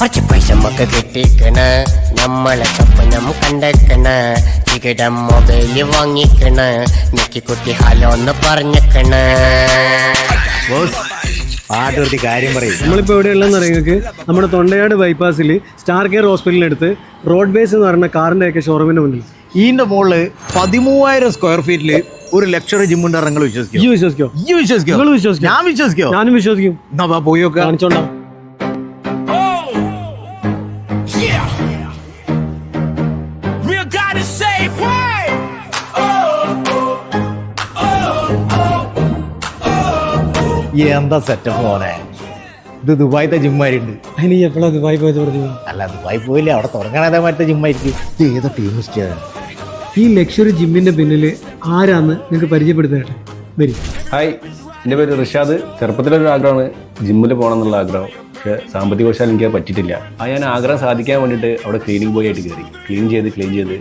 കുറച്ച് പൈസ നമുക്ക് കിട്ടിക്കണ, നമ്മളെ സ്വപ്നം കണ്ടേക്കണ, ടിക്കറ്റം മൊബൈല് വാങ്ങിക്കണ, ഞെക്കിക്കുട്ടി ഹലോ ഒന്ന് പറഞ്ഞേക്കണ. പാട്ടൊരു കാര്യം പറയും. നമ്മളിപ്പോൾ എവിടെയുള്ളതെന്ന് അറിയാം. നമ്മുടെ തൊണ്ടയാട് ബൈപ്പാസിൽ സ്റ്റാർ കെയർ ഹോസ്പിറ്റലിനടുത്ത് റോഡ് ബേസ് എന്ന് പറയുന്ന കാറിൻ്റെ ഒക്കെ ഷോറൂമിന്റെ മുന്നിൽ ഇതിന്റെ മുകളിൽ 13,000 സ്ക്വയർ ഫീറ്റിൽ ഒരു ലക്ഷറി ജിമ്മുണ്ട്. നിങ്ങൾ വിശ്വസിക്കോ? വിശ്വസിക്കോ? നിങ്ങൾ വിശ്വസിക്കോ? ഞാൻ വിശ്വസിക്കോ? ഞാനും വിശ്വസിക്കും. എന്നാ പോയി നോക്കാം. കാണിച്ചോണ്ടാ. എന്താ സെറ്റപ്പ് പോലെ ഇത് ദുബായിത്തെ ജിമ്മാരുണ്ട്. അതിന് എപ്പോഴാ ദുബായി പോയത് പറഞ്ഞു? അല്ല ദുബായി പോയില്ലേ, അവിടെ തുടങ്ങാതെ മറ്റേ ജിമ്മായിരിക്കും. ഇത് ഏതോ ടീം ഇഷ്ടമാണ്. ഈ ലക്ഷറി ജിമ്മിന്റെ പിന്നിൽ ആരാന്ന് നിങ്ങൾക്ക് പരിചയപ്പെടുത്തട്ടെ. വരി. ഹായ്, എൻ്റെ പേര് റിഷാദ്. ചെറുപ്പത്തിലൊരു ആഗ്രഹമാണ് ജിമ്മിൽ പോകണം എന്നുള്ള ആഗ്രഹം. പക്ഷേ സാമ്പത്തിക വശാൽ എനിക്ക് പറ്റിയിട്ടില്ല. ഞാൻ ആഗ്രഹം സാധിക്കാൻ വേണ്ടിയിട്ട് അവിടെ ക്ലീനിങ് ബോയ് ആയിട്ട് കയറി. ക്ലീൻ ചെയ്ത്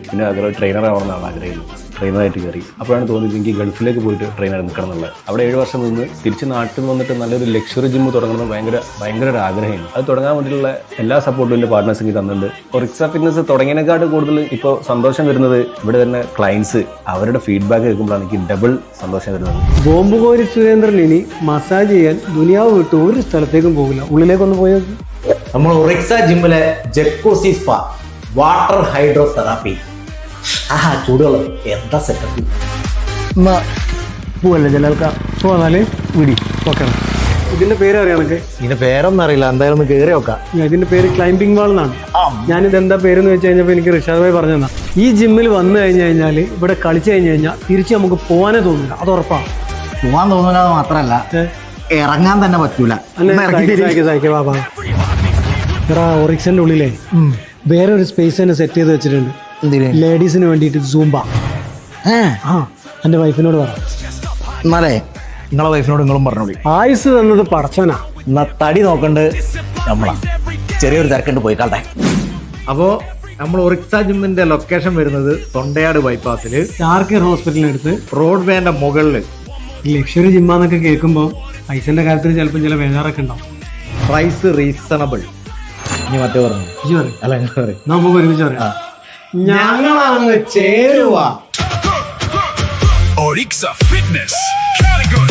പിന്നെ ആഗ്രഹം ട്രെയിനർ ആവണമെന്നാണ് ആഗ്രഹം. ട്രെയിനറായിട്ട് കയറി. അപ്പോഴാണ് തോന്നിയത് എനിക്ക് ഗൾഫിലേക്ക് പോയിട്ട് ട്രെയിനർ നിൽക്കണം എന്നുള്ളത്. അവിടെ 7 വർഷം നിന്ന് തിരിച്ച് നാട്ടിൽ വന്നിട്ട് നല്ലൊരു ലക്ഷറി ജിമ്മ് തുടങ്ങണം ഭയങ്കര ഒരു ആഗ്രഹമാണ്. അത് തുടങ്ങാൻ വേണ്ടിയിട്ടുള്ള എല്ലാ സപ്പോർട്ടും എൻ്റെ പാർട്ട്നേഴ്സ് എനിക്ക് തന്നിട്ടുണ്ട്. ഒറിക്സ ഫിറ്റ്നസ് തുടങ്ങിയതിനെക്കാട്ട് കൂടുതൽ ഇപ്പോൾ സന്തോഷം വരുന്നത് ഇവിടെ തന്നെ ക്ലയൻസ് അവരുടെ ഫീഡ്ബാക്ക് കേൾക്കുമ്പോഴാണ് എനിക്ക് ഡബിൾ സന്തോഷം വരുന്നത്. ബോംബുകോരി സുരേന്ദ്രൻ ഇനി മസാജ് ചെയ്യാൻ ദുനിയാവ് വിട്ട് ഒരു സ്ഥലത്തേക്കും പോകില്ല. ഉള്ളിലേക്കൊന്ന് പോയി നോക്കി. നമ്മൾ ഒറിക്സ ജിമ്മിലെ jacuzzi spa, water hydro therapy. ചൂടുകൾ എന്താ സെറ്റപ്പ്. എന്നാ പോവല്ലേ ജലാൽക്ക? പോന്നാല് വിടി നോക്കണം. ഇതിന്റെ പേര് അറിയാണൊക്കെ? ഇതിന്റെ പേരൊന്നും അറിയില്ല, എന്തായാലും ഒന്ന് കയറി നോക്കാം. ഇതിന്റെ പേര് ക്ലൈംബിംഗ് വാൾ എന്നാണ്. ഞാനിത് എന്താ പേരെന്ന് വെച്ച് കഴിഞ്ഞപ്പോൾ എനിക്ക് റിഷാദ് ഭായി പറഞ്ഞു തന്നാ. ഈ ജിമ്മിൽ വന്നു കഴിഞ്ഞാൽ ഇവിടെ കളിച്ചു കഴിഞ്ഞാൽ തിരിച്ച് നമുക്ക് പോകാനേ തോന്നില്ല. അത് ഉറപ്പാണ്. പോവാൻ തോന്നില്ല മാത്രല്ല ഇറങ്ങാൻ തന്നെ പറ്റൂല. ഒറിക്സിന്റെ ഉള്ളിലേ വേറെ ഒരു സ്പേസ് തന്നെ സെറ്റ് ചെയ്ത് വെച്ചിട്ടുണ്ട്. ലേഡീസിന് വേണ്ടിയിട്ട് സൂംബ. എന്റെ വൈഫിനോട് പറ. എന്നാലേ നിങ്ങളെ വൈഫിനോട് നിങ്ങളും പറഞ്ഞോളി. ആയുസ് തന്നത് പടച്ചവനാ. എന്നാ തടി നോക്കണ്ട് നമ്മളാ. ചെറിയൊരു തിരക്കുണ്ട്, പോയി കാട്ടെ. അപ്പോ നമ്മൾ ഒറിക്സ ജിമ്മിന്റെ ലൊക്കേഷൻ വരുന്നത് തൊണ്ടയാട് ബൈപ്പാസിൽ സ്റ്റാർ കെയർ ഹോസ്പിറ്റലിനടുത്ത് റോഡ് വേന്റെ മുകളിൽ. ലക്ഷറി ജിമ്മാന്നൊക്കെ കേൾക്കുമ്പോൾ പൈസന്റെ കാര്യത്തിൽ ചിലപ്പോൾ ചില വേജാറൊക്കെ ഉണ്ടാവും. Price reasonable. ഇനി മറ്റേ പറഞ്ഞു അല്ല നമുക്ക് ഒരുമിച്ച് പറയാം. ഞങ്ങളങ്ങ് ചേരുവാ. Orixa Fitness. Category.